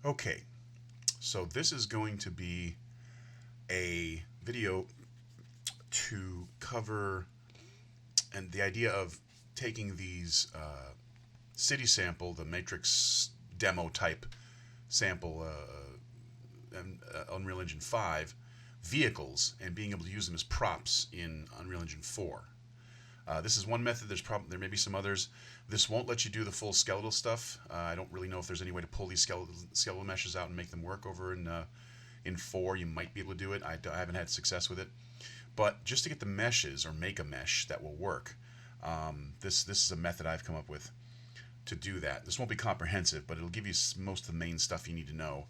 Okay, so this is going to be a video to cover and the idea of taking these city sample, the matrix demo type sample Unreal Engine 5 vehicles and being able to use them as props in Unreal Engine 4. This is one method. There may be some others. This won't let you do the full skeletal stuff. I don't really know if there's any way to pull these skeletal meshes out and make them work over in 4. You might be able to do it. I haven't had success with it. But just to get the meshes or make a mesh that will work, this is a method I've come up with to do that. This won't be comprehensive, but it'll give you most of the main stuff you need to know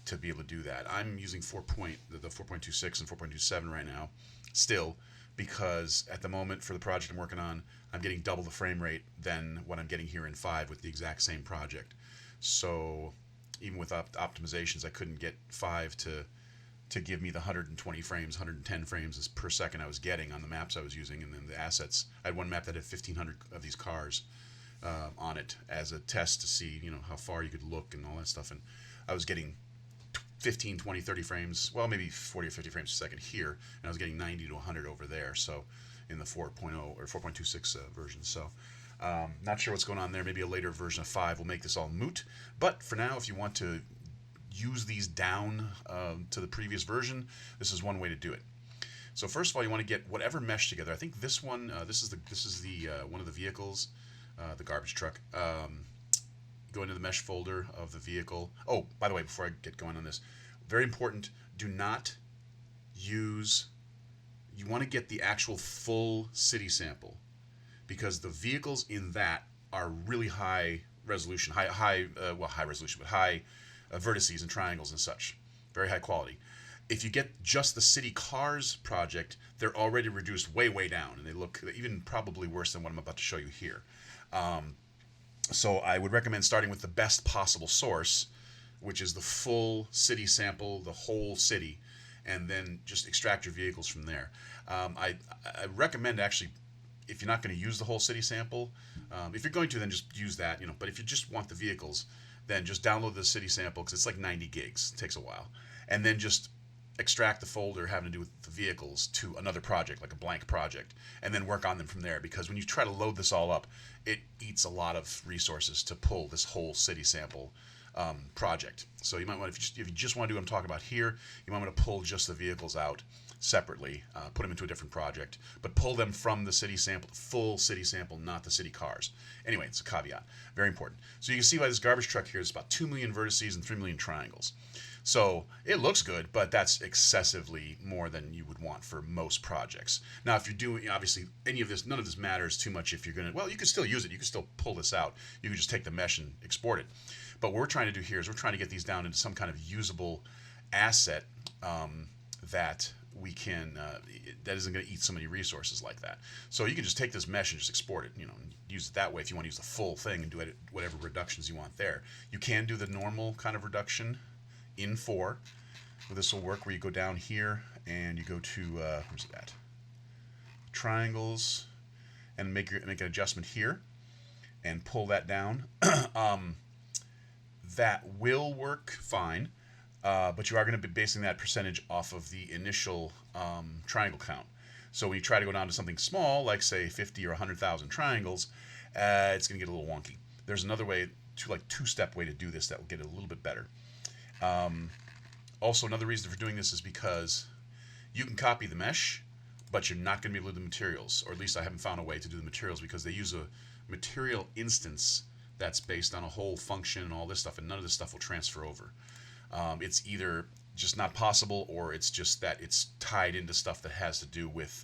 to be able to do that. I'm using the 4.26 and 4.27 right now, still, because at the moment for the project I'm working on, I'm getting double the frame rate than what I'm getting here in 5 with the exact same project. So even with optimizations, I couldn't get 5 to give me the 120 frames, 110 frames per second I was getting on the maps I was using, and then the assets. I had one map that had 1,500 of these cars on it as a test to see, how far you could look and all that stuff, and I was getting 15, 20, 30 frames, well, maybe 40 or 50 frames a second here, and I was getting 90 to 100 over there, so in the 4.0 or 4.26 version. So not sure what's going on there. Maybe a later version of 5 will make this all moot, but for now, if you want to use these down to the previous version, this is one way to do it. So first of all, you want to get whatever mesh together. I think this one, this is the one of the vehicles, the garbage truck. Go into the mesh folder of the vehicle. Oh, by the way, before I get going on this, very important, do not use, you want to get the actual full city sample, because the vehicles in that are really high resolution, high resolution, but high vertices and triangles and such, very high quality. If you get just the city cars project, they're already reduced way down, and they look even probably worse than what I'm about to show you here. So I would recommend starting with the best possible source, which is the full city sample, the whole city, and then just extract your vehicles from there. I recommend actually, if you're not going to use the whole city sample, if you're going to, then just use that, but if you just want the vehicles, then just download the city sample, because it's like 90 gigs. It takes a while. And then just extract the folder having to do with the vehicles to another project, like a blank project, and then work on them from there, because when you try to load this all up, it eats a lot of resources to pull this whole city sample project. So you might want, if you just want to do what I'm talking about here, you might want to pull just the vehicles out separately, put them into a different project, but pull them from the city sample, the full city sample, not the city cars. Anyway, it's a caveat. Very important. So you can see why this garbage truck here is about 2 million vertices and 3 million triangles. So it looks good, but that's excessively more than you would want for most projects. Now, if you're doing, obviously, none of this matters too much if you're going to, well, you can still use it. You can still pull this out. You can just take the mesh and export it. But what we're trying to do here is we're trying to get these down into some kind of usable asset that we can, that isn't going to eat so many resources like that. So you can just take this mesh and just export it, and use it that way if you want to use the full thing and do whatever reductions you want there. You can do the normal kind of reduction in 4. Well, this will work where you go down here and you go to, where's it at? Triangles, and make an adjustment here and pull that down. That will work fine, but you are going to be basing that percentage off of the initial triangle count. So when you try to go down to something small, like say 50 or 100,000 triangles, it's going to get a little wonky. There's another way, two-step way to do this that will get it a little bit better. Also, another reason for doing this is because you can copy the mesh, but you're not going to be able to do the materials, or at least I haven't found a way to do the materials, because they use a material instance that's based on a whole function and all this stuff, and none of this stuff will transfer over. It's either just not possible, or it's just that it's tied into stuff that has to do with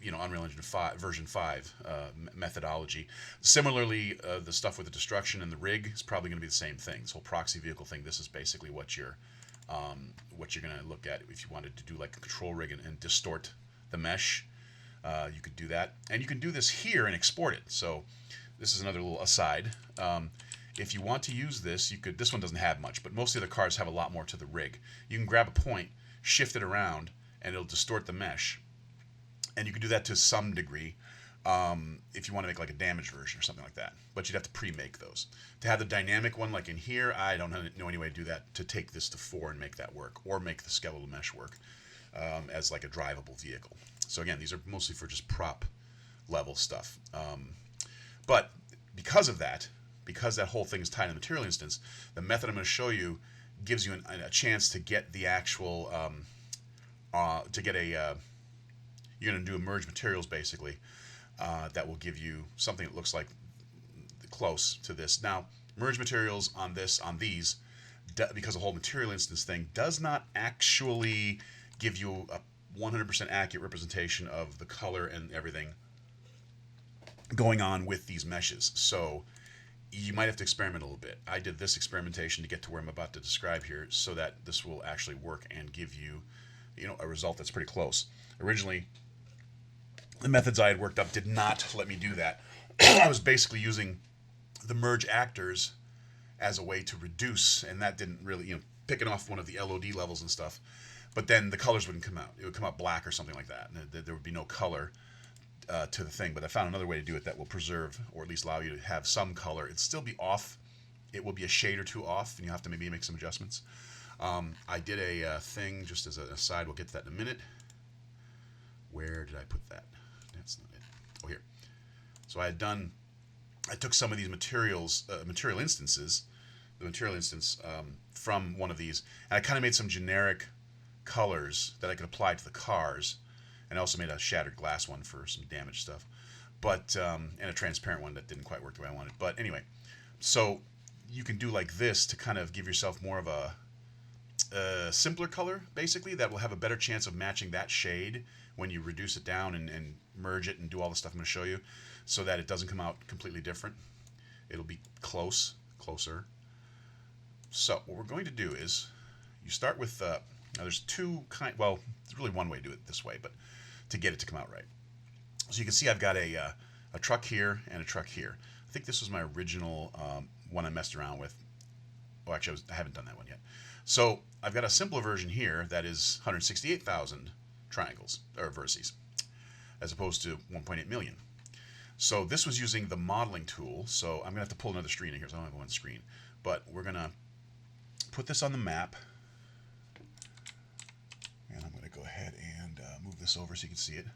Unreal Engine 5, version 5 methodology. Similarly, the stuff with the destruction and the rig is probably going to be the same thing. This whole proxy vehicle thing, this is basically what you're going to look at if you wanted to do like a control rig and distort the mesh. You could do that. And you can do this here and export it. So this is another little aside. If you want to use this, you could. This one doesn't have much, but most of the cars have a lot more to the rig. You can grab a point, shift it around, and it'll distort the mesh. And you can do that to some degree. if you want to make like a damaged version or something like that. But you'd have to pre-make those. To have the dynamic one like in here, I don't know any way to do that, to take this to 4 and make that work, or make the skeletal mesh work as like a drivable vehicle. So again, these are mostly for just prop level stuff. But because of that, because that whole thing is tied in the material instance, the method I'm going to show you gives you a chance to get the actual, you're going to do a merge materials basically, that will give you something that looks like close to this. Now, merge materials on these, because the whole material instance thing does not actually give you a 100% accurate representation of the color and everything going on with these meshes. So you might have to experiment a little bit. I did this experimentation to get to where I'm about to describe here, so that this will actually work and give you, a result that's pretty close. Originally, the methods I had worked up did not let me do that. I was basically using the merge actors as a way to reduce, and that didn't really, picking off one of the LOD levels and stuff. But then the colors wouldn't come out. It would come out black or something like that, and there would be no color to the thing. But I found another way to do it that will preserve, or at least allow you to have some color. It'd still be off. It will be a shade or two off, and you have to maybe make some adjustments. I did a thing, just as an aside, we'll get to that in a minute. Where did I put that? That's not it. Oh, here. So I took some of these material instances, the material instance from one of these, and I kind of made some generic colors that I could apply to the cars, and I also made a shattered glass one for some damaged stuff, but and a transparent one that didn't quite work the way I wanted. But anyway, so you can do like this to kind of give yourself more of a simpler color, basically, that will have a better chance of matching that shade when you reduce it down and merge it and do all the stuff I'm going to show you, so that it doesn't come out completely different. It'll be closer. So what we're going to do is, you start with, now there's well, there's really one way to do it this way, but to get it to come out right. So you can see I've got a truck here and a truck here. I think this was my original one I messed around with. Oh, actually, I haven't done that one yet. So I've got a simpler version here that is 168,000 triangles, or vertices, as opposed to 1.8 million. So this was using the modeling tool. So I'm going to have to pull another screen in here, so I don't have one screen. But we're going to put this on the map. And I'm going to go ahead and move this over so you can see it.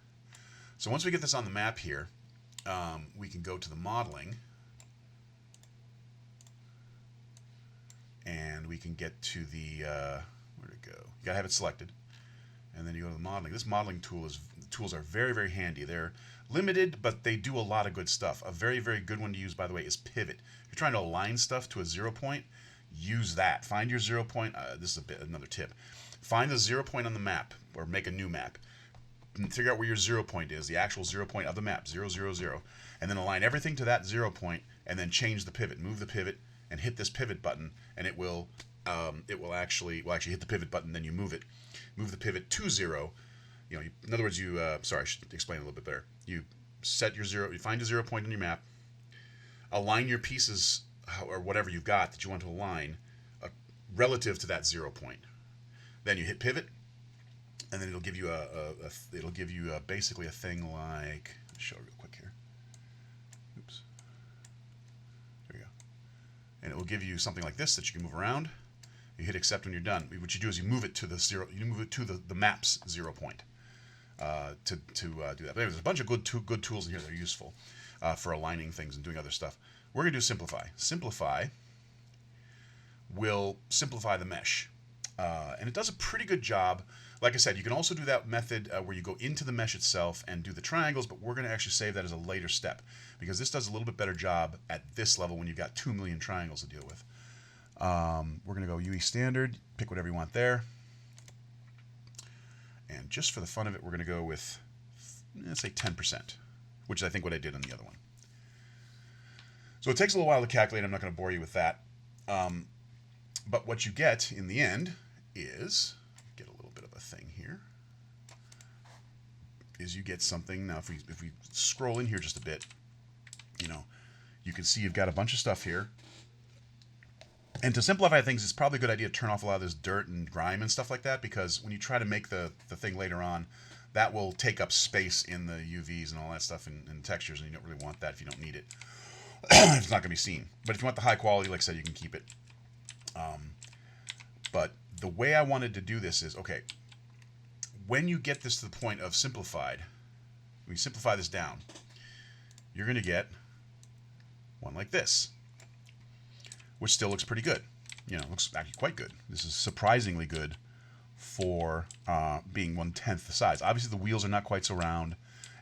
So once we get this on the map here, we can go to the modeling. And we can get to the, where'd it go? You gotta have it selected. And then you go to the modeling. This modeling tools are very, very handy. They're limited, but they do a lot of good stuff. A very, very good one to use, by the way, is pivot. If you're trying to align stuff to a 0 point, use that. Find your 0 point. This is another tip. Find the 0 point on the map, or make a new map. And figure out where your 0 point is, the actual 0 point of the map, 0, 0, 0. And then align everything to that 0 point, and then change the pivot. Move the pivot, and hit this pivot button, and it will actually hit the pivot button, then you move the pivot to 0. In other words, sorry, I should explain a little bit better. You set your 0, you find a 0 point on your map, align your pieces, or whatever you've got that you want to align, relative to that 0 point. Then you hit pivot, and then it'll give you basically a thing like, let's show it real quick here. Oops. There we go. And it will give you something like this that you can move around. You hit accept when you're done. What you do is you move it to the map's 0 point to do that. But there's a bunch of good tools in here that are useful for aligning things and doing other stuff. We're going to do simplify. Simplify will simplify the mesh. And it does a pretty good job. Like I said, you can also do that method where you go into the mesh itself and do the triangles, but we're going to actually save that as a later step, because this does a little bit better job at this level when you've got 2 million triangles to deal with. We're going to go UE standard, pick whatever you want there. And just for the fun of it, we're going to go with, let's say 10%, which is I think what I did on the other one. So it takes a little while to calculate. I'm not going to bore you with that. But what you get in the end is, get a little bit of a thing here, is you get something. Now if we scroll in here just a bit, you can see you've got a bunch of stuff here. And to simplify things, it's probably a good idea to turn off a lot of this dirt and grime and stuff like that, because when you try to make the thing later on, that will take up space in the UVs and all that stuff and textures, and you don't really want that if you don't need it. It's not going to be seen. But if you want the high quality, like I said, you can keep it. But the way I wanted to do this is, okay, when you get this to the point of simplified, when you simplify this down, you're going to get one like this, which still looks pretty good. You know, looks actually quite good. This is surprisingly good for being 1/10 the size. Obviously, the wheels are not quite so round,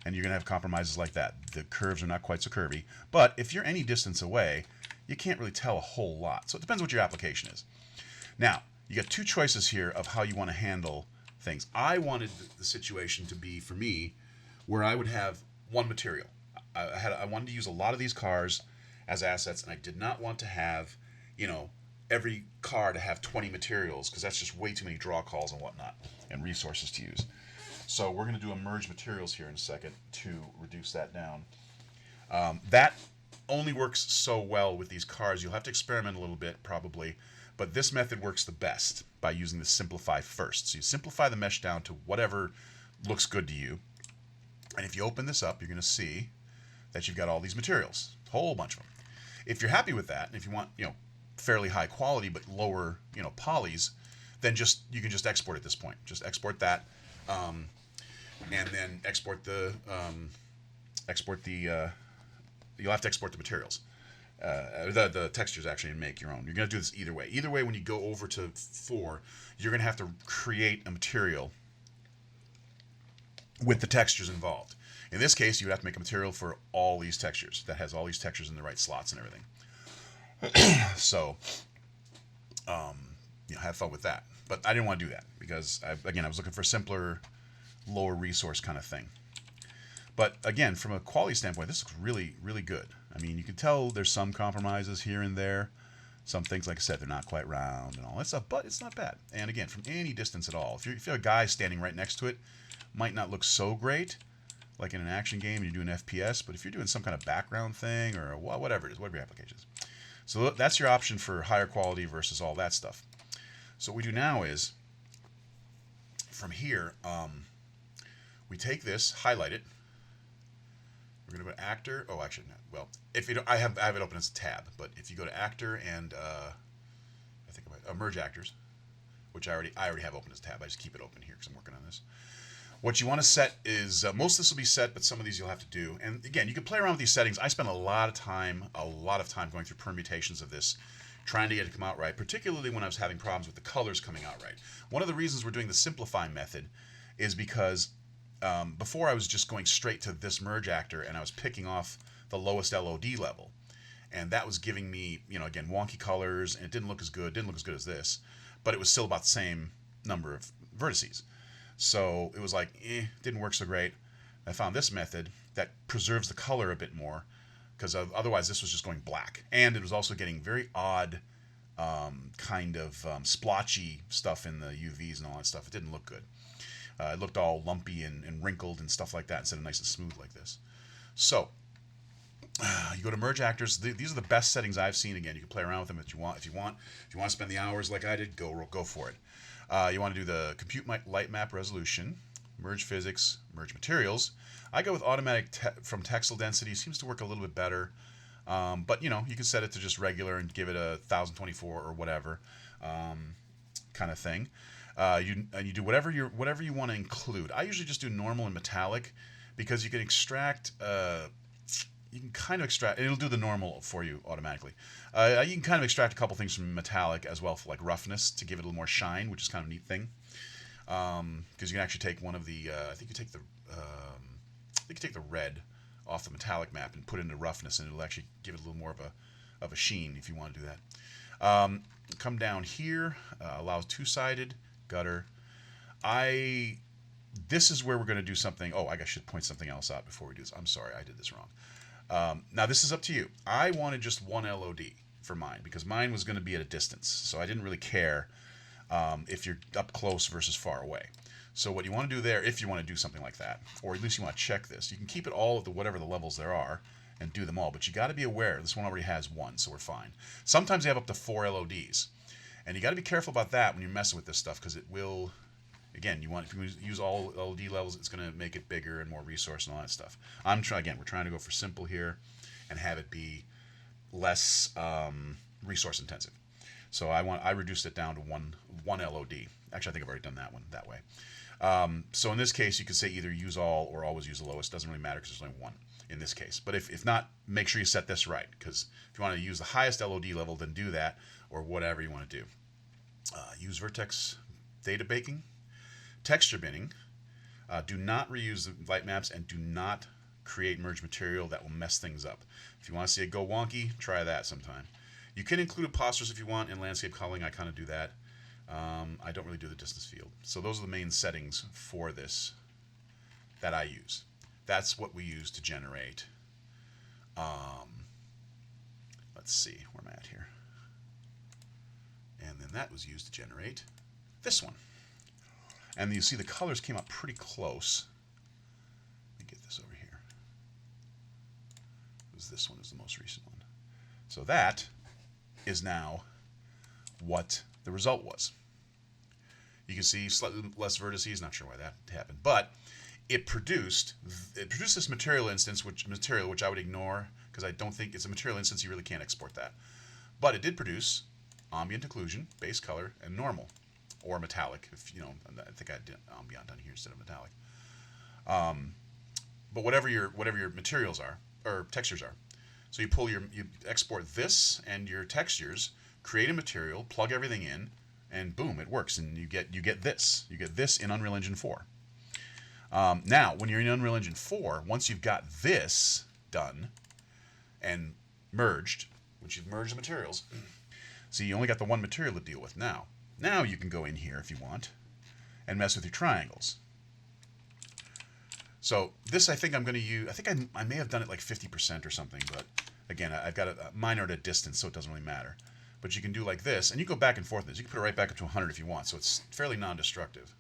and you're going to have compromises like that. The curves are not quite so curvy. But if you're any distance away, you can't really tell a whole lot. So it depends what your application is. Now, you got two choices here of how you want to handle things. I wanted the situation to be, for me, where I would have one material. I wanted to use a lot of these cars as assets, and I did not want to have, you know, every car to have 20 materials, because that's just way too many draw calls and whatnot and resources to use. So we're going to do a merge materials here in a second to reduce that down. That only works so well with these cars. You'll have to experiment a little bit probably, but this method works the best by using the simplify first. So you simplify the mesh down to whatever looks good to you. And if you open this up, you're going to see that you've got all these materials, a whole bunch of them. If you're happy with that, and if you want, you know, fairly high quality but lower, you know, polys, then you can just export at this point. Just export that, and then export the you'll have to export the materials, the textures actually, and make your own. You're gonna do this either way. Either way, when you go over to 4, you're gonna have to create a material with the textures involved. In this case, you would have to make a material for all these textures that has all these textures in the right slots and everything. So, you know, have fun with that. But I didn't want to do that because, I was looking for a simpler, lower resource kind of thing. But again, from a quality standpoint, this looks really, really good. I mean, you can tell there's some compromises here and there. Some things, like I said, they're not quite round and all that stuff, but it's not bad. And again, from any distance at all, if you're a guy standing right next to it, might not look so great, like in an action game, you're doing FPS, but if you're doing some kind of background thing or whatever it is, whatever your application is. So that's your option for higher quality versus all that stuff. So what we do now is, from here, we take this, highlight it. We're going to go to Actor. Oh, actually, no. Well, if you don't, I have it open as a tab. But if you go to Actor and I think about Merge Actors, which I already have open as a tab. I just keep it open here because I'm working on this. What you want to set is, most of this will be set, but some of these you'll have to do. And again, you can play around with these settings. I spent a lot of time going through permutations of this, trying to get it to come out right, particularly when I was having problems with the colors coming out right. One of the reasons we're doing the simplify method is because before I was just going straight to this merge actor and I was picking off the lowest LOD level. And that was giving me, you know, again, wonky colors, and it didn't look as good as this, but it was still about the same number of vertices. So it was like, didn't work so great. I found this method that preserves the color a bit more, because otherwise this was just going black. And it was also getting very odd kind of splotchy stuff in the UVs and all that stuff. It didn't look good. It looked all lumpy and wrinkled and stuff like that instead of nice and smooth like this. So you go to merge actors. These are the best settings I've seen. Again, you can play around with them if you want. If you want to spend the hours like I did, go for it. You want to do the compute light map resolution, merge physics, merge materials. I go with automatic from textile density. Seems to work a little bit better, but you know, you can set it to just regular and give it a 1024 or whatever kind of thing. You do whatever you want to include. I usually just do normal and metallic because you can extract. You can kind of extract, and it'll do the normal for you automatically. You can kind of extract a couple things from metallic as well, for like roughness, to give it a little more shine, which is kind of a neat thing. Because you can actually take one of the, I think you take the red off the metallic map and put it into roughness, and it'll actually give it a little more of a sheen if you want to do that. Come down here, allows two-sided gutter. This is where we're going to do something. Oh, I should point something else out before we do this. I'm sorry, I did this wrong. Now this is up to you. I wanted just one LOD for mine because mine was going to be at a distance, so I didn't really care if you're up close versus far away. So what you want to do there, if you want to do something like that, or at least you want to check this, you can keep it all at whatever the levels there are and do them all, but you got to be aware this one already has one, so we're fine. Sometimes they have up to 4 LODs, and you got to be careful about that when you're messing with this stuff, because it will Again, if you use all LOD levels, it's going to make it bigger and more resource and all that stuff. We're trying to go for simple here and have it be less resource intensive. So I reduced it down to one LOD. Actually, I think I've already done that one that way. So in this case, you could say either use all or always use the lowest. Doesn't really matter because there's only one in this case. But if not, make sure you set this right, because if you want to use the highest LOD level, then do that, or whatever you want to do. Use vertex data baking, texture binning. Do not reuse the light maps, and do not create merge material. That will mess things up. If you want to see it go wonky, try that sometime. You can include imposters if you want in landscape coloring. I kind of do that. I don't really do the distance field. So those are the main settings for this that I use. That's what we use to generate. Let's see, where am I at here? And then that was used to generate this one. And you see the colors came out pretty close. Let me get this over here. This one is the most recent one. So that is now what the result was. You can see slightly less vertices. Not sure why that happened, but it produced this material instance, which I would ignore because I don't think it's a material instance. You really can't export that. But it did produce ambient occlusion, base color, and normal, or metallic. If you know, I think I did ambient on here instead of metallic. But whatever your materials are or textures are, so you export this and your textures, create a material, plug everything in, and boom, it works, and you get this. You get this in Unreal Engine 4. Now, when you're in Unreal Engine 4, once you've got this done and merged, once you've merged the materials, so you only got the one material to deal with now. Now you can go in here if you want and mess with your triangles. So this I think I'm going to use, I think I may have done it like 50% or something, but again, I've got mine are at a distance, so it doesn't really matter. But you can do like this, and you go back and forth with this. You can put it right back up to 100 if you want, so it's fairly non-destructive.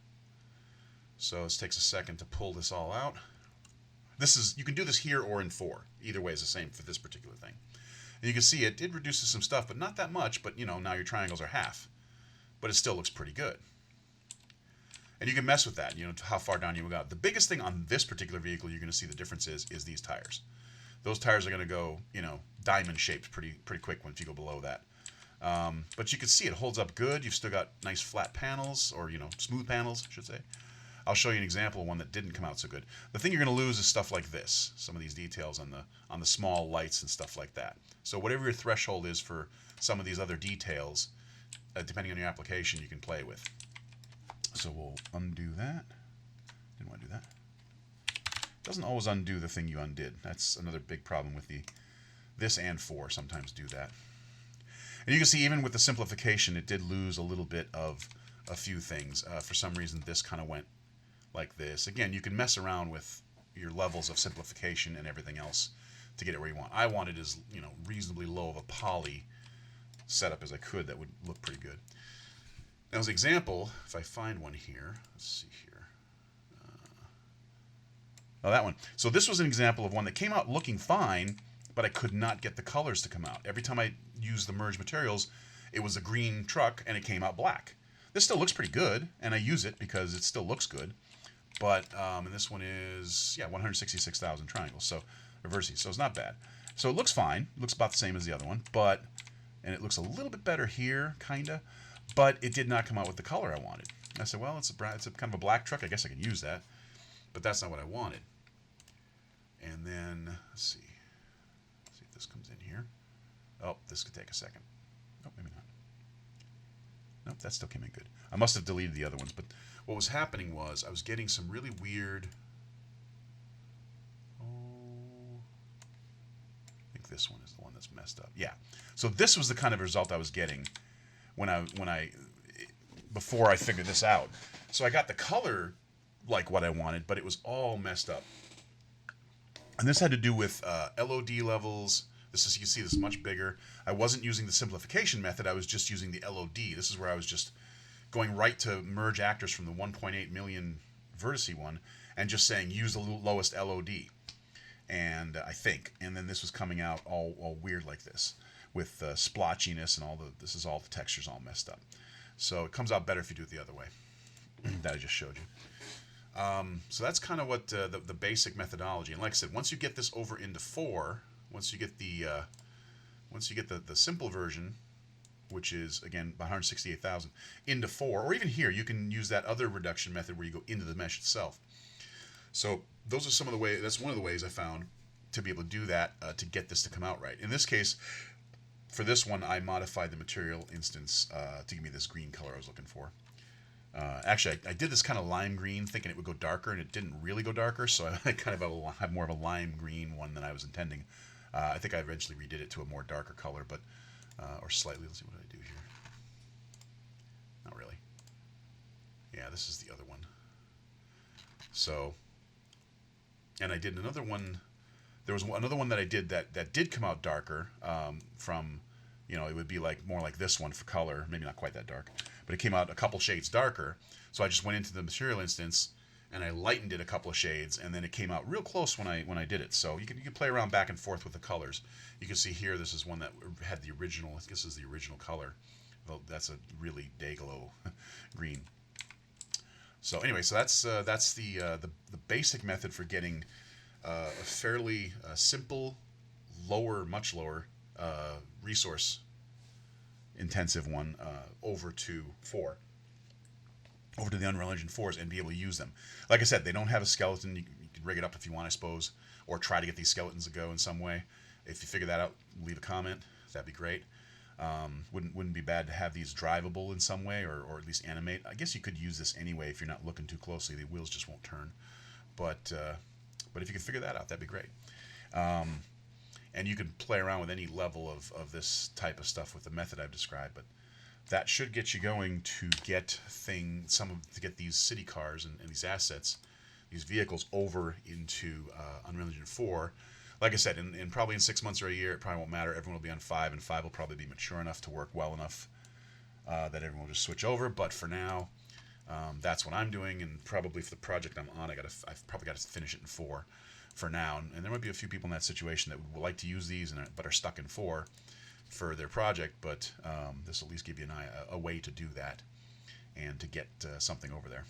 So this takes a second to pull this all out. You can do this here or in 4. Either way is the same for this particular thing. And you can see it reduces some stuff, but not that much, but you know, now your triangles are half. But it still looks pretty good. And you can mess with that, you know, how far down you got. The biggest thing on this particular vehicle you're going to see the difference is these tires. Those tires are going to go, you know, diamond shaped pretty quick once you go below that. But you can see it holds up good. You've still got nice flat panels, or you know, smooth panels, I should say. I'll show you an example of one that didn't come out so good. The thing you're going to lose is stuff like this, some of these details on the small lights and stuff like that. So whatever your threshold is for some of these other details, depending on your application, you can play with. So we'll undo that. Didn't want to do that. Doesn't always undo the thing you undid. That's another big problem with this and 4 sometimes do that. And you can see even with the simplification, it did lose a little bit of a few things. For some reason, this kind of went like this. Again, you can mess around with your levels of simplification and everything else to get it where you want. I want it as, you know, reasonably low of a poly setup as I could. That would look pretty good. Now, as an example, if I find one here, let's see here. Oh, that one. So this was an example of one that came out looking fine, but I could not get the colors to come out. Every time I used the merged materials, it was a green truck and it came out black. This still looks pretty good, and I use it because it still looks good. But, and this one is, yeah, 166,000 triangles, so, or vertices, so it's not bad. So it looks fine. It looks about the same as the other one, but, and it looks a little bit better here, kinda, but it did not come out with the color I wanted. I said, well, it's a kind of a black truck. I guess I can use that, but that's not what I wanted. And then, let's see if this comes in here. Oh, this could take a second. Oh, maybe not. Nope, that still came in good. I must have deleted the other ones, but what was happening was I was getting some really weird. Oh, I think this one is the one that's messed up. Yeah. So this was the kind of result I was getting before I figured this out. So I got the color like what I wanted, but it was all messed up. And this had to do with LOD levels. You can see this is much bigger. I wasn't using the simplification method. I was just using the LOD. This is where I was just going right to merge actors from the 1.8 million vertice one and just saying use the lowest LOD. And I think, and then this was coming out all weird like this with splotchiness and this is all the textures all messed up. So it comes out better if you do it the other way. that I just showed you. So that's kind of what the basic methodology. And like I said, once you get this over into 4, once you get the simple version, which is again 168,000, into 4, or even here you can use that other reduction method where you go into the mesh itself. So those are some of the ways. That's one of the ways I found to be able to do that to get this to come out right. In this case, for this one, I modified the material instance to give me this green color I was looking for. Actually, I did this kind of lime green, thinking it would go darker, and it didn't really go darker, so I kind of have more of a lime green one than I was intending. I think I eventually redid it to a more darker color, but or slightly. Let's see what I do here. Not really. Yeah, this is the other one. So, and I did another one. There was another one that I did that did come out darker from, it would be like more like this one for color, maybe not quite that dark, but it came out a couple shades darker. So I just went into the material instance and I lightened it a couple of shades, and then it came out real close when I did it. So you can play around back and forth with the colors. You can see here this is one that had the original. This is the original color. Well, that's a really day glow green. So anyway, so that's the basic method for getting a fairly simple, much lower resource intensive one over to the Unreal Engine 4s and be able to use them. Like I said, they don't have a skeleton. You can rig it up if you want, I suppose, or try to get these skeletons to go in some way. If you figure that out, leave a comment. That'd be great. Wouldn't be bad to have these drivable in some way, or at least animate. I guess you could use this anyway if you're not looking too closely. The wheels just won't turn. But if you can figure that out, that'd be great. And you can play around with any level of this type of stuff with the method I've described. But that should get you going to get these city cars and these assets, these vehicles over into Unreal Engine 4. Like I said, in probably in 6 months or a year, it probably won't matter. Everyone will be on 5, and 5 will probably be mature enough to work well enough that everyone will just switch over. But for now, that's what I'm doing, and probably for the project I'm on, I've probably got to finish it in 4 for now. And there might be a few people in that situation that would like to use these but are stuck in 4 for their project. But this will at least give you a way to do that and to get something over there.